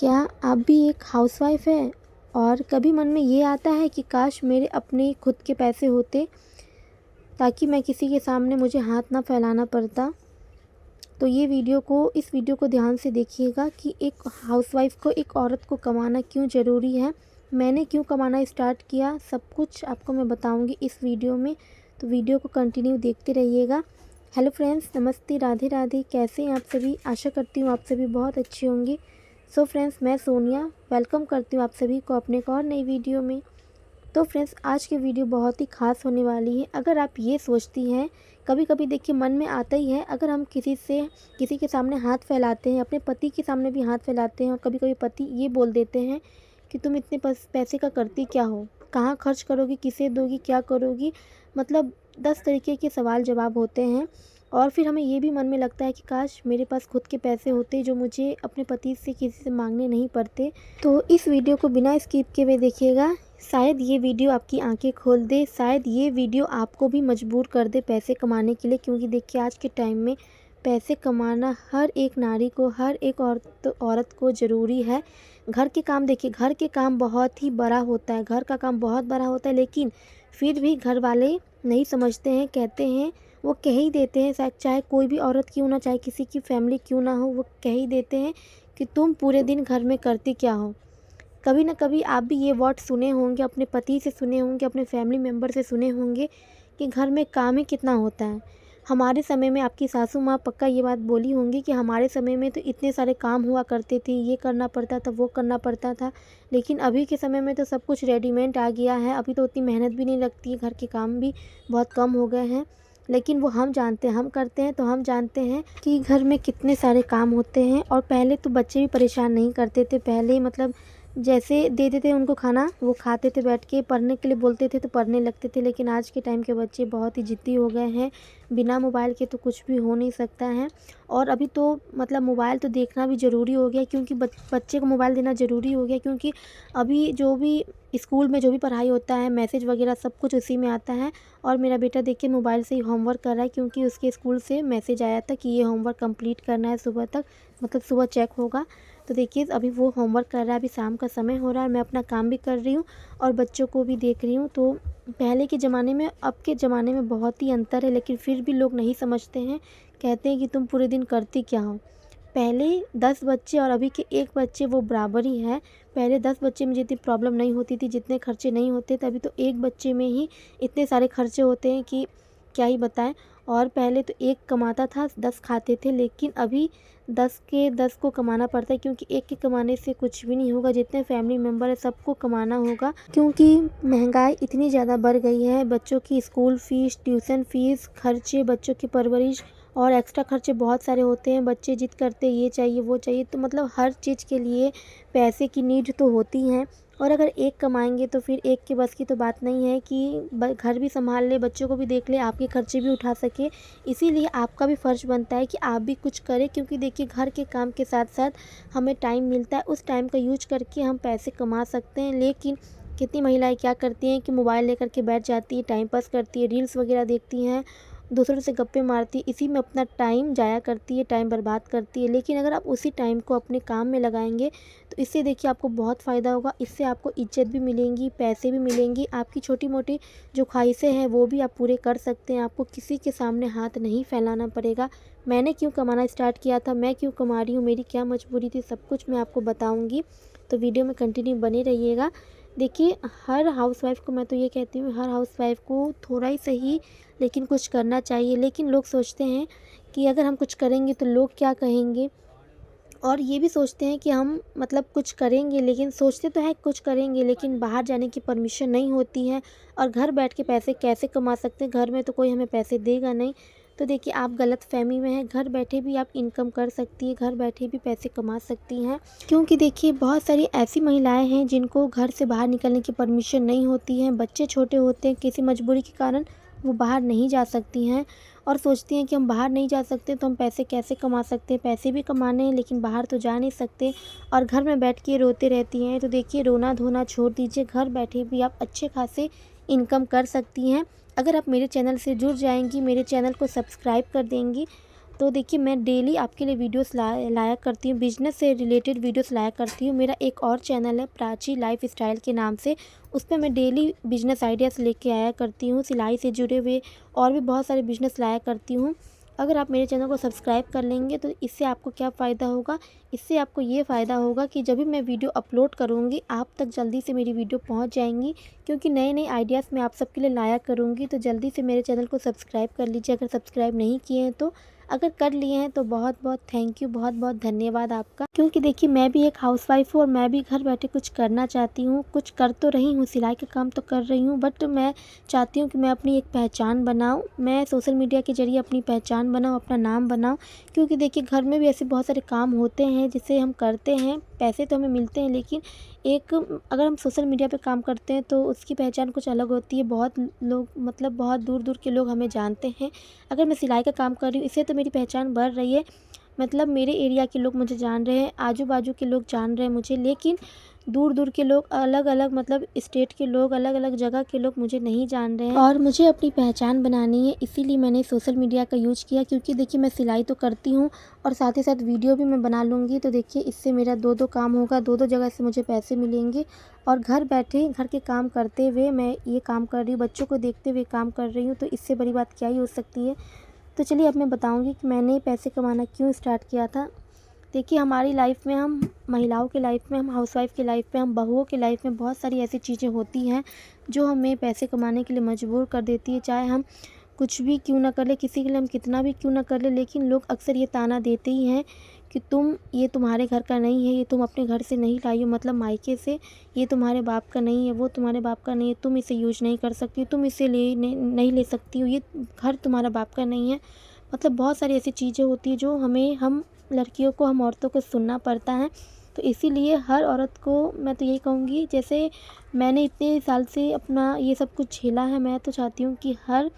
क्या आप भी एक हाउसवाइफ है और कभी मन में ये आता है कि काश मेरे अपने खुद के पैसे होते ताकि मैं किसी के सामने मुझे हाथ ना फैलाना पड़ता। तो इस वीडियो को ध्यान से देखिएगा कि एक हाउसवाइफ को, एक औरत को कमाना क्यों ज़रूरी है, मैंने क्यों कमाना स्टार्ट किया, सब कुछ आपको मैं बताऊंगी इस वीडियो में। तो वीडियो को कंटिन्यू देखते रहिएगा। हेलो फ्रेंड्स, नमस्ते, राधे राधे। कैसे हैं आप सभी? आशा करती हूँ आप सभी बहुत अच्छे होंगे। सो फ्रेंड्स, मैं सोनिया वेलकम करती हूँ आप सभी को अपने एक और नई वीडियो में। तो फ्रेंड्स, आज की वीडियो बहुत ही ख़ास होने वाली है। अगर आप ये सोचती हैं, कभी कभी देखिए मन में आता ही है, अगर हम किसी के सामने हाथ फैलाते हैं, अपने पति के सामने भी हाथ फैलाते हैं और कभी कभी पति ये बोल देते हैं कि तुम इतने पैसे का करती क्या हो, कहाँ खर्च करोगी, किसे दोगी, क्या करोगी, मतलब 10 तरीके के सवाल जवाब होते हैं। और फिर हमें ये भी मन में लगता है कि काश मेरे पास खुद के पैसे होते जो मुझे अपने पति से किसी से मांगने नहीं पड़ते। तो इस वीडियो को बिना स्किप के हुए देखिएगा। शायद ये वीडियो आपकी आंखें खोल दे, शायद ये वीडियो आपको भी मजबूर कर दे पैसे कमाने के लिए। क्योंकि देखिए आज के टाइम में पैसे कमाना हर एक नारी को, हर एक औरत को ज़रूरी है। घर के काम देखिए, घर के काम बहुत ही बड़ा होता है, घर का काम बहुत बड़ा होता है, लेकिन फिर भी घर वाले नहीं समझते हैं, कहते हैं, वो कह ही देते हैं, शायद चाहे कोई भी औरत क्यों ना, चाहे किसी की फैमिली क्यों ना हो, वो कह ही देते हैं कि तुम पूरे दिन घर में करती क्या हो। कभी ना कभी आप भी ये वर्ड सुने होंगे, अपने पति से सुने होंगे, अपने फैमिली मेम्बर से सुने होंगे कि घर में काम ही कितना होता है। हमारे समय में आपकी सासू माँ पक्का ये बात बोली होंगी कि हमारे समय में तो इतने सारे काम हुआ करते थे, ये करना पड़ता था, वो करना पड़ता था। लेकिन अभी के समय में तो सब कुछ रेडीमेड आ गया है, अभी तो उतनी मेहनत भी नहीं लगती है, घर के काम भी बहुत कम हो गए हैं। लेकिन वो हम जानते हैं, हम करते हैं तो हम जानते हैं कि घर में कितने सारे काम होते हैं। और पहले तो बच्चे भी परेशान नहीं करते थे, पहले मतलब जैसे दे देते थे उनको खाना, वो खाते थे, बैठ के पढ़ने के लिए बोलते थे तो पढ़ने लगते थे। लेकिन आज के टाइम के बच्चे बहुत ही ज़िद्दी हो गए हैं, बिना मोबाइल के तो कुछ भी हो नहीं सकता है। और अभी तो मतलब मोबाइल तो देखना भी ज़रूरी हो गया, क्योंकि बच्चे को मोबाइल देना ज़रूरी हो गया, क्योंकि अभी जो भी स्कूल में जो भी पढ़ाई होता है, मैसेज वगैरह सब कुछ उसी में आता है। और मेरा बेटा देखिए मोबाइल से ही होमवर्क कर रहा है, क्योंकि उसके स्कूल से मैसेज आया था कि ये होमवर्क कंप्लीट करना है सुबह तक, मतलब सुबह चेक होगा। तो देखिए अभी वो होमवर्क कर रहा है, अभी शाम का समय हो रहा है, मैं अपना काम भी कर रही हूँ और बच्चों को भी देख रही हूँ। तो पहले के ज़माने में अब के ज़माने में बहुत ही अंतर है, लेकिन फिर भी लोग नहीं समझते हैं, कहते हैं कि तुम पूरे दिन करती क्या हो। पहले 10 बच्चे और अभी के एक बच्चे वो बराबर ही है। पहले 10 बच्चे में जितनी प्रॉब्लम नहीं होती थी, जितने खर्चे नहीं होते थे, अभी तो एक बच्चे में ही इतने सारे खर्चे होते हैं कि क्या ही बताएं। और पहले तो एक कमाता था, 10 खाते थे, लेकिन अभी 10 के 10 को कमाना पड़ता है, क्योंकि एक के कमाने से कुछ भी नहीं होगा, जितने फैमिली मेम्बर है सबको कमाना होगा। क्योंकि महंगाई इतनी ज़्यादा बढ़ गई है, बच्चों की स्कूल फीस, ट्यूशन फीस, खर्चे, बच्चों की परवरिश और एक्स्ट्रा खर्चे बहुत सारे होते हैं। बच्चे जिद करते ये चाहिए वो चाहिए, तो मतलब हर चीज़ के लिए पैसे की नीड तो होती हैं। और अगर एक कमाएंगे तो फिर एक के बस की तो बात नहीं है कि घर भी संभाल ले, बच्चों को भी देख ले, आपके खर्चे भी उठा सके। इसीलिए आपका भी फ़र्ज़ बनता है कि आप भी कुछ करें, क्योंकि देखिए घर के काम के साथ साथ हमें टाइम मिलता है, उस टाइम का यूज करके हम पैसे कमा सकते हैं। लेकिन कितनी महिलाएं क्या करती हैं कि मोबाइल लेकर के बैठ जाती है, टाइम पास करती है, रील्स वगैरह देखती हैं, दूसरों से गप्पे मारती है, इसी में अपना टाइम जाया करती है, टाइम बर्बाद करती है। लेकिन अगर आप उसी टाइम को अपने काम में लगाएंगे तो इससे देखिए आपको बहुत फ़ायदा होगा, इससे आपको इज्जत भी मिलेंगी, पैसे भी मिलेंगी, आपकी छोटी मोटी जो ख्वाहिशें हैं वो भी आप पूरे कर सकते हैं, आपको किसी के सामने हाथ नहीं फैलाना पड़ेगा। मैंने क्यों कमाना स्टार्ट किया था, मैं क्यों कमा रही हूँ, मेरी क्या मजबूरी थी, सब कुछ मैं आपको बताऊँगी। तो वीडियो में कंटिन्यू बने रहिएगा। देखिए हर हाउसवाइफ को, मैं तो ये कहती हूँ हर हाउसवाइफ को थोड़ा ही सही लेकिन कुछ करना चाहिए। लेकिन लोग सोचते हैं कि अगर हम कुछ करेंगे तो लोग क्या कहेंगे, और ये भी सोचते हैं कि हम मतलब कुछ करेंगे, लेकिन सोचते तो हैं कुछ करेंगे, लेकिन बाहर जाने की परमिशन नहीं होती है। और घर बैठ के पैसे कैसे कमा सकते हैं, घर में तो कोई हमें पैसे देगा नहीं। तो देखिए आप गलत फहमी में हैं, घर बैठे भी आप इनकम कर सकती है, घर बैठे भी पैसे कमा सकती हैं। क्योंकि देखिए बहुत सारी ऐसी महिलाएं हैं जिनको घर से बाहर निकलने की परमिशन नहीं होती है, बच्चे छोटे होते हैं, किसी मजबूरी के कारण वो बाहर नहीं जा सकती हैं और सोचती हैं कि हम बाहर नहीं जा सकते तो हम पैसे कैसे कमा सकते हैं, पैसे भी कमाने हैं लेकिन बाहर तो जा नहीं सकते, और घर में बैठ के रोते रहती हैं। तो देखिए रोना धोना छोड़ दीजिए, घर बैठे भी आप अच्छे खासे इनकम कर सकती हैं। अगर आप मेरे चैनल से जुड़ जाएंगी, मेरे चैनल को सब्सक्राइब कर देंगी, तो देखिए मैं डेली आपके लिए वीडियोस लाया करती हूँ, बिजनेस से रिलेटेड वीडियोस लाया करती हूँ। मेरा एक और चैनल है प्राची लाइफ स्टाइल के नाम से, उस पर मैं डेली बिजनेस आइडियाज़ लेके आया करती हूँ, सिलाई से जुड़े हुए और भी बहुत सारे बिजनेस लाया करती हूँ। अगर आप मेरे चैनल को सब्सक्राइब कर लेंगे तो इससे आपको क्या फ़ायदा होगा, इससे आपको ये फ़ायदा होगा कि जब भी मैं वीडियो अपलोड करूँगी आप तक जल्दी से मेरी वीडियो पहुँच जाएंगी, क्योंकि नए नए आइडियाज़ मैं आप सबके लिए लाया करूँगी। तो जल्दी से मेरे चैनल को सब्सक्राइब कर लीजिए अगर सब्सक्राइब नहीं किए हैं तो। अगर कर लिए हैं तो बहुत बहुत थैंक यू, बहुत बहुत धन्यवाद आपका। क्योंकि देखिए मैं भी एक हाउसवाइफ हूँ और मैं भी घर बैठे कुछ करना चाहती हूँ। कुछ कर तो रही हूँ, सिलाई का काम तो कर रही हूँ, बट मैं चाहती हूँ कि मैं अपनी एक पहचान बनाऊँ, मैं सोशल मीडिया के ज़रिए अपनी पहचान बनाऊँ, अपना नाम बनाऊँ। क्योंकि देखिए घर में भी ऐसे बहुत सारे काम होते हैं जिसे हम करते हैं, पैसे तो हमें मिलते हैं, लेकिन एक अगर हम सोशल मीडिया पे काम करते हैं तो उसकी पहचान कुछ अलग होती है। बहुत लोग मतलब बहुत दूर दूर के लोग हमें जानते हैं। अगर मैं सिलाई का काम कर रही हूँ इससे तो मेरी पहचान बढ़ रही है, मतलब मेरे एरिया के लोग मुझे जान रहे हैं, आजू बाजू के लोग जान रहे हैं मुझे, लेकिन दूर दूर के लोग, अलग अलग मतलब स्टेट के लोग, अलग अलग जगह के लोग मुझे नहीं जान रहे हैं। और मुझे अपनी पहचान बनानी है, इसीलिए मैंने सोशल मीडिया का यूज किया। क्योंकि देखिए मैं सिलाई तो करती हूँ और साथ ही साथ वीडियो भी मैं बना लूँगी, तो देखिए इससे मेरा दो काम होगा, दो जगह से मुझे पैसे मिलेंगे। और घर बैठे घर के काम करते हुए मैं ये काम कर रही हूँ, बच्चों को देखते हुए काम कर रही हूँ, तो इससे बड़ी बात क्या ही हो सकती है। तो चलिए अब मैं बताऊंगी कि मैंने पैसे कमाना क्यों स्टार्ट किया था। देखिए हमारी लाइफ में, हम महिलाओं की लाइफ में, हम हाउसवाइफ की लाइफ में, हम बहुओं की लाइफ में बहुत सारी ऐसी चीज़ें होती हैं जो हमें पैसे कमाने के लिए मजबूर कर देती है। चाहे हम कुछ भी क्यों ना कर ले, किसी के लिए हम कितना भी क्यों ना कर ले, लेकिन लोग अक्सर ये ताना देते ही हैं कि ये तुम्हारे घर का नहीं है, ये तुम अपने घर से नहीं लाई हो, मतलब मायके से, ये तुम्हारे बाप का नहीं है, वो तुम्हारे बाप का नहीं है, तुम इसे यूज नहीं कर सकती, तुम इसे नहीं ले सकती हो, ये घर तुम्हारा बाप का नहीं है। मतलब बहुत सारी ऐसी चीज़ें होती हैं जो हम लड़कियों को, हम औरतों को सुनना पड़ता है। तो इसीलिए हर औरत को मैं तो यही कहूँगी, जैसे मैंने इतने साल से अपना ये सब कुछ झेला है, मैं तो चाहती हूँ कि हर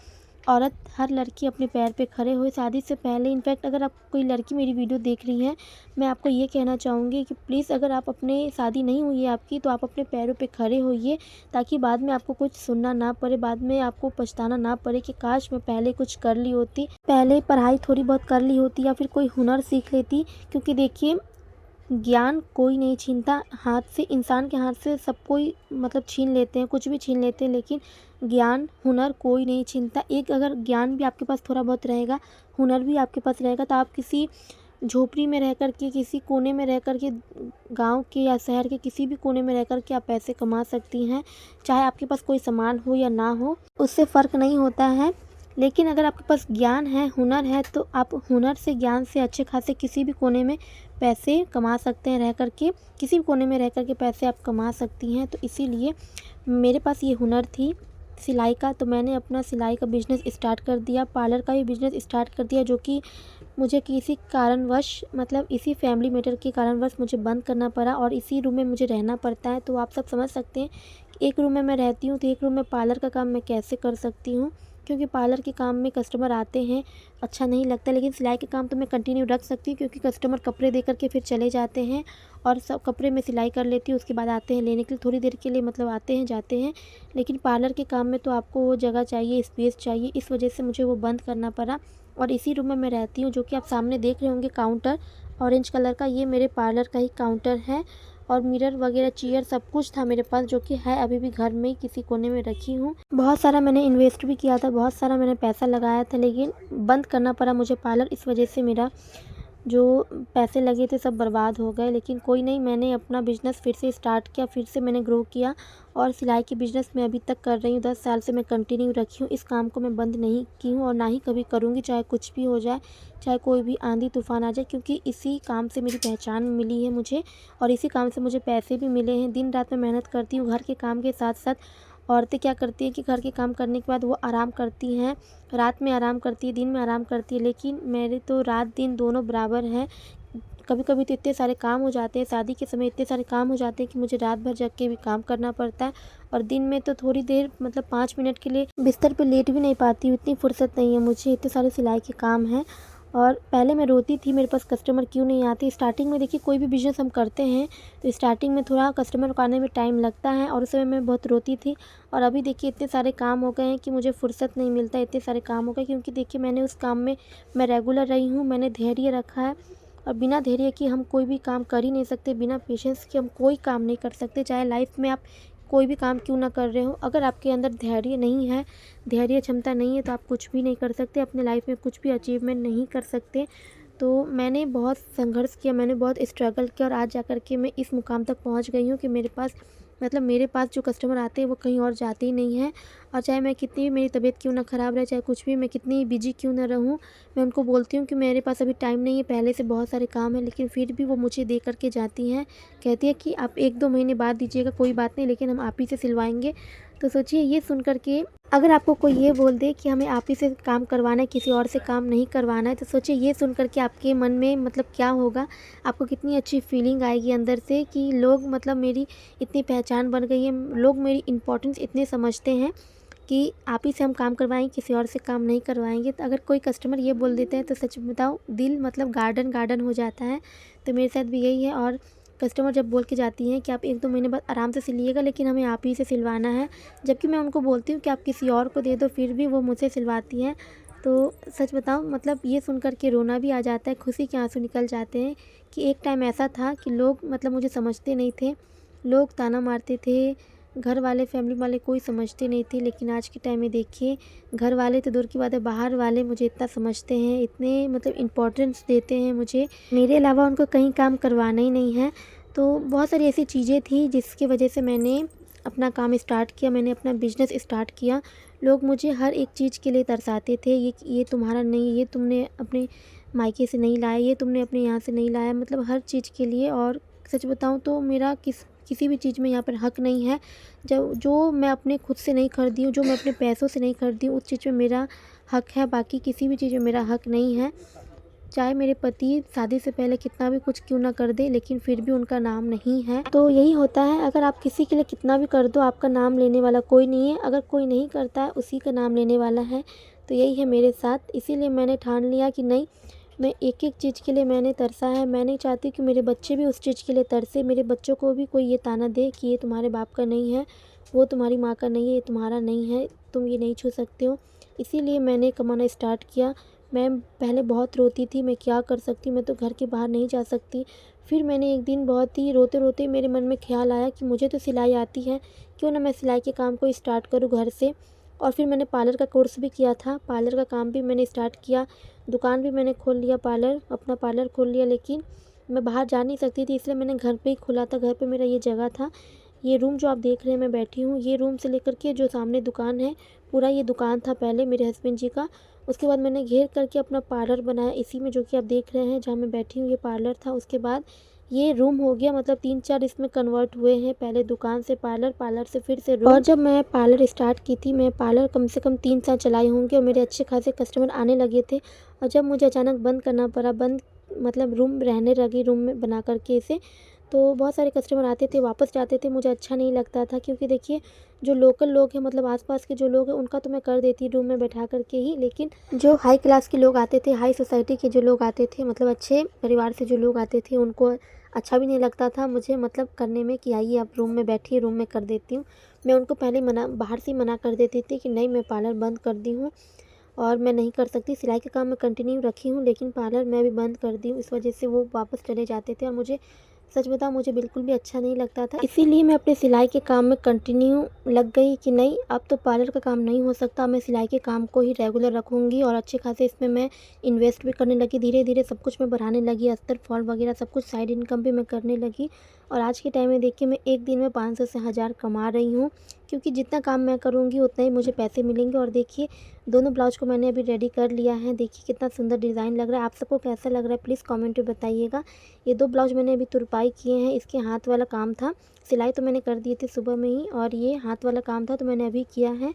औरत, हर लड़की अपने पैर पे खड़े होए शादी से पहले। इनफैक्ट अगर आप कोई लड़की मेरी वीडियो देख रही है, मैं आपको ये कहना चाहूँगी कि प्लीज़ अगर आप अपने शादी नहीं हुई है आपकी, तो आप अपने पैरों पे खड़े होइए, ताकि बाद में आपको कुछ सुनना ना पड़े, बाद में आपको पछताना ना पड़े कि काश मैं पहले कुछ कर ली होती, पहले पढ़ाई थोड़ी बहुत कर ली होती, या फिर कोई हुनर सीख लेती। क्योंकि देखिए ज्ञान कोई नहीं छीनता, हाथ से, इंसान के हाथ से सब कोई मतलब छीन लेते हैं, कुछ भी छीन लेते हैं, लेकिन ज्ञान, हुनर कोई नहीं छीनता। एक अगर ज्ञान भी आपके पास थोड़ा बहुत रहेगा, हुनर भी आपके पास रहेगा, तो आप किसी झोपड़ी में रह कर के, किसी कोने में रह कर के, गाँव के या शहर के किसी भी कोने में रह कर के आप पैसे कमा सकती हैं। चाहे आपके पास कोई सामान हो या ना हो, उससे फ़र्क नहीं होता है। लेकिन अगर आपके पास ज्ञान है, हुनर है, तो आप हुनर से, ज्ञान से अच्छे खासे किसी भी कोने में पैसे कमा सकते हैं, रह कर के किसी भी कोने में रह कर के पैसे आप कमा सकती हैं। तो इसीलिए मेरे पास ये हुनर थी सिलाई का, तो मैंने अपना सिलाई का बिज़नेस स्टार्ट कर दिया, पार्लर का भी बिज़नेस स्टार्ट कर दिया, जो कि मुझे किसी कारणवश, मतलब इसी फैमिली मैटर के कारणवश मुझे बंद करना पड़ा और इसी रूम में मुझे रहना पड़ता है। तो आप सब समझ सकते हैं कि एक रूम में मैं रहती हूँ, तो एक रूम में पार्लर का काम मैं कैसे कर सकती हूँ। क्योंकि पार्लर के काम में कस्टमर आते हैं, अच्छा नहीं लगता, लेकिन सिलाई के काम तो मैं कंटिन्यू रख सकती हूँ, क्योंकि कस्टमर कपड़े दे करके फिर चले जाते हैं और सब कपड़े में सिलाई कर लेती हूँ, उसके बाद आते हैं लेने के लिए, थोड़ी देर के लिए मतलब आते हैं जाते हैं। लेकिन पार्लर के काम में तो आपको वो जगह चाहिए, स्पेस चाहिए, इस वजह से मुझे वो बंद करना पड़ा। और इसी रूम में मैं रहती हूँ, जो कि आप सामने देख रहे होंगे काउंटर ऑरेंज कलर का, ये मेरे पार्लर का ही काउंटर है। और मिरर वगैरह, चेयर, सब कुछ था मेरे पास, जो कि है अभी भी घर में किसी कोने में रखी हूँ। बहुत सारा मैंने इन्वेस्ट भी किया था, बहुत सारा मैंने पैसा लगाया था, लेकिन बंद करना पड़ा मुझे पार्लर, इस वजह से मेरा जो पैसे लगे थे सब बर्बाद हो गए। लेकिन कोई नहीं, मैंने अपना बिज़नेस फिर से स्टार्ट किया, फिर से मैंने ग्रो किया और सिलाई की बिज़नेस मैं अभी तक कर रही हूँ। 10 साल से मैं कंटिन्यू रखी हूँ, इस काम को मैं बंद नहीं की हूँ और ना ही कभी करूँगी, चाहे कुछ भी हो जाए, चाहे कोई भी आंधी तूफान आ जाए, क्योंकि इसी काम से मेरी पहचान मिली है मुझे और इसी काम से मुझे पैसे भी मिले हैं। दिन रात मैं मेहनत करती हूँ। घर के काम के साथ साथ औरतें क्या करती हैं कि घर के काम करने के बाद वो आराम करती हैं, रात में आराम करती है, दिन में आराम करती है, लेकिन मेरे तो रात दिन दोनों बराबर हैं। कभी कभी तो इतने सारे काम हो जाते हैं, शादी के समय इतने सारे काम हो जाते हैं कि मुझे रात भर जग के भी काम करना पड़ता है और दिन में तो थोड़ी देर, मतलब 5 मिनट के लिए बिस्तर पे लेट भी नहीं पाती हूँ, इतनी फुर्सत नहीं है मुझे, इतने सारे सिलाई के काम हैं। और पहले मैं रोती थी मेरे पास कस्टमर क्यों नहीं आती। स्टार्टिंग में देखिए कोई भी बिज़नेस हम करते हैं तो स्टार्टिंग में थोड़ा कस्टमर को आने में टाइम लगता है और उस समय मैं बहुत रोती थी। और अभी देखिए इतने सारे काम हो गए हैं कि मुझे फुर्सत नहीं मिलता, इतने सारे काम हो गए क्योंकि देखिए मैंने उस काम में मैं रेगुलर रही हूँ, मैंने धैर्य रखा है। और बिना धैर्य के हम कोई भी काम कर ही नहीं सकते, बिना पेशेंस के हम कोई काम नहीं कर सकते। चाहे लाइफ में आप कोई भी काम क्यों ना कर रहे हो, अगर आपके अंदर धैर्य नहीं है, धैर्य क्षमता नहीं है तो आप कुछ भी नहीं कर सकते, अपने लाइफ में कुछ भी अचीवमेंट नहीं कर सकते। तो मैंने बहुत संघर्ष किया, मैंने बहुत स्ट्रगल किया और आज जा कर के मैं इस मुकाम तक पहुंच गई हूँ कि मेरे पास जो कस्टमर आते हैं वो कहीं और जाते ही नहीं हैं। और चाहे मैं कितनी भी मेरी तबीयत क्यों ना ख़राब रहे, चाहे कुछ भी मैं कितनी बिजी क्यों ना रहूँ, मैं उनको बोलती हूँ कि मेरे पास अभी टाइम नहीं है, पहले से बहुत सारे काम है, लेकिन फिर भी वो मुझे दे कर के जाती हैं। कहती है कि आप 1-2 महीने बाद दीजिएगा, कोई बात नहीं, लेकिन हम आप ही से सिलवाएंगे। तो सोचिए ये सुन कर के अगर आपको कोई ये बोल दे कि हमें आप ही से काम करवाना है, किसी और से काम नहीं करवाना है, तो सोचिए ये सुन कर के आपके मन में मतलब क्या होगा, आपको कितनी अच्छी फीलिंग आएगी अंदर से कि लोग मतलब मेरी इतनी पहचान बन गई है, लोग मेरी इम्पोर्टेंस इतने समझते हैं कि आप ही से हम काम करवाएंगे, किसी और से काम नहीं करवाएंगे। तो अगर कोई कस्टमर ये बोल देते हैं तो सच बताओ दिल मतलब गार्डन गार्डन हो जाता है। तो मेरे साथ भी यही है। और कस्टमर जब बोल के जाती हैं कि आप 1-2 महीने बाद आराम से सिलिएगा, लेकिन हमें आप ही से सिलवाना है, जबकि मैं उनको बोलती हूँ कि आप किसी और को दे दो, फिर भी वो मुझसे सिलवाती हैं। तो सच बताऊँ मतलब ये सुन कर के रोना भी आ जाता है, खुशी के आंसू निकल जाते हैं कि एक टाइम ऐसा था कि लोग मतलब मुझे समझते नहीं थे, लोग ताना मारते थे, घर वाले फैमिली वाले कोई समझते नहीं थे। लेकिन आज के टाइम में देखिए घर वाले तो दूर की बात है, बाहर वाले मुझे इतना समझते हैं, इतने मतलब इम्पोर्टेंस देते हैं मुझे, मेरे अलावा उनको कहीं काम करवाना ही नहीं है। तो बहुत सारी ऐसी चीज़ें थी जिसकी वजह से मैंने अपना काम स्टार्ट किया, मैंने अपना बिज़नेस स्टार्ट किया। लोग मुझे हर एक चीज़ के लिए तरसाते थे, ये तुम्हारा नहीं, ये तुमने अपने मायके से नहीं लाया, ये तुमने अपने यहाँ से नहीं लाया, मतलब हर चीज़ के लिए। और सच बताऊँ तो मेरा किसी भी चीज़ में यहाँ पर हक नहीं है। जब जो मैं अपने खुद से नहीं खरीदी हूँ, जो मैं अपने पैसों से नहीं खरीदी हूँ, उस चीज़ में मेरा हक है, बाकी किसी भी चीज़ में मेरा हक नहीं है। चाहे मेरे पति शादी से पहले कितना भी कुछ क्यों ना कर दे, लेकिन फिर भी उनका नाम नहीं है। तो यही होता है, अगर आप किसी के लिए कितना भी कर दो, आपका नाम लेने वाला कोई नहीं है। अगर कोई नहीं करता है उसी का नाम लेने वाला है। तो यही है मेरे साथ, इसीलिए मैंने ठान लिया कि नहीं, मैं एक एक चीज़ के लिए मैंने तरसा है। मैं नहीं चाहती कि मेरे बच्चे भी उस चीज़ के लिए तरसे, मेरे बच्चों को भी कोई ये ताना दे कि ये तुम्हारे बाप का नहीं है, वो तुम्हारी माँ का नहीं है, ये तुम्हारा नहीं है, तुम ये नहीं छू सकते हो। इसीलिए मैंने कमाना स्टार्ट किया। मैं पहले बहुत रोती थी, मैं क्या कर सकती, मैं तो घर के बाहर नहीं जा सकती। फिर मैंने एक दिन बहुत ही रोते रोते मेरे मन में ख्याल आया कि मुझे तो सिलाई आती है, क्यों ना मैं सिलाई के काम को स्टार्ट करूँ घर से। और फिर मैंने पार्लर का कोर्स भी किया था, पार्लर का काम भी मैंने स्टार्ट किया, दुकान भी मैंने खोल लिया, अपना पार्लर खोल लिया। लेकिन मैं बाहर जा नहीं सकती थी, इसलिए मैंने घर पे ही खोला था। घर पे मेरा ये जगह था, ये रूम जो आप देख रहे हैं मैं बैठी हूँ, ये रूम से लेकर के जो सामने दुकान है, पूरा ये दुकान था पहले मेरे हस्बैंड जी का। उसके बाद मैंने घेर करके अपना पार्लर बनाया इसी में, जो कि आप देख रहे हैं जहाँ मैं बैठी हूँ, ये पार्लर था। उसके बाद ये रूम हो गया, मतलब 3-4 इसमें कन्वर्ट हुए हैं, पहले दुकान से पार्लर, पार्लर से फिर से रूम। और जब मैं पार्लर स्टार्ट की थी, मैं पार्लर कम से कम 3 साल चलाई होंगी और मेरे अच्छे खासे कस्टमर आने लगे थे। और जब मुझे अचानक बंद करना पड़ा, मतलब रूम रहने लगी, रूम में बना करके इसे, तो बहुत सारे कस्टमर आते थे, वापस जाते थे, मुझे अच्छा नहीं लगता था। क्योंकि देखिए जो लोकल लोग हैं, मतलब आसपास के जो लोग हैं, उनका तो मैं कर देती रूम में बैठा करके ही, लेकिन जो हाई क्लास के लोग आते थे, हाई सोसाइटी के जो लोग आते थे, मतलब अच्छे परिवार से जो लोग आते थे, उनको अच्छा भी नहीं लगता था मुझे मतलब करने में कि आइए आप रूम में बैठिए, रूम में कर देती हूँ। मैं उनको पहले बाहर से मना कर देती थी कि नहीं, मैं पार्लर बंद कर दी हूँ और मैं नहीं कर सकती। सिलाई का काम मैं कंटिन्यू रखी हूँ, लेकिन पार्लर मैं भी बंद कर दी हूँ। इस वजह से वो वापस चले जाते थे और मुझे सच बताऊँ मुझे बिल्कुल भी अच्छा नहीं लगता था। इसीलिए मैं अपने सिलाई के काम में कंटिन्यू लग गई कि नहीं, अब तो पार्लर का काम नहीं हो सकता, मैं सिलाई के काम को ही रेगुलर रखूँगी। और अच्छे खासे इसमें मैं इन्वेस्ट भी करने लगी, धीरे धीरे सब कुछ मैं बढ़ाने लगी, अस्तर फॉल वगैरह सब कुछ साइड इनकम भी मैं करने लगी। और आज के टाइम में देखिए मैं एक दिन में 500 से 1000 कमा रही हूँ, क्योंकि जितना काम मैं करूँगी उतना ही मुझे पैसे मिलेंगे। और देखिए दोनों ब्लाउज को मैंने अभी रेडी कर लिया है, देखिए कितना सुंदर डिज़ाइन लग रहा है। आप सबको कैसा लग रहा है प्लीज़ कमेंट में बताइएगा। ये 2 ब्लाउज मैंने अभी तुरपाई किए हैं, इसके हाथ वाला काम था, सिलाई तो मैंने कर दी थी सुबह में ही, और ये हाथ वाला काम था तो मैंने अभी किया है।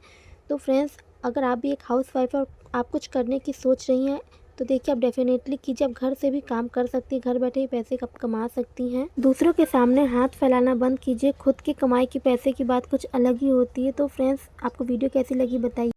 तो फ्रेंड्स, अगर आप भी एक हाउसवाइफ है और आप कुछ करने की सोच रही हैं, तो देखिए आप डेफिनेटली कीजिए, आप घर से भी काम कर सकती हैं, घर बैठे ही पैसे कमा सकती हैं। दूसरों के सामने हाथ फैलाना बंद कीजिए, खुद की कमाई की पैसे की बात कुछ अलग ही होती है। तो फ्रेंड्स, आपको वीडियो कैसी लगी बताइए।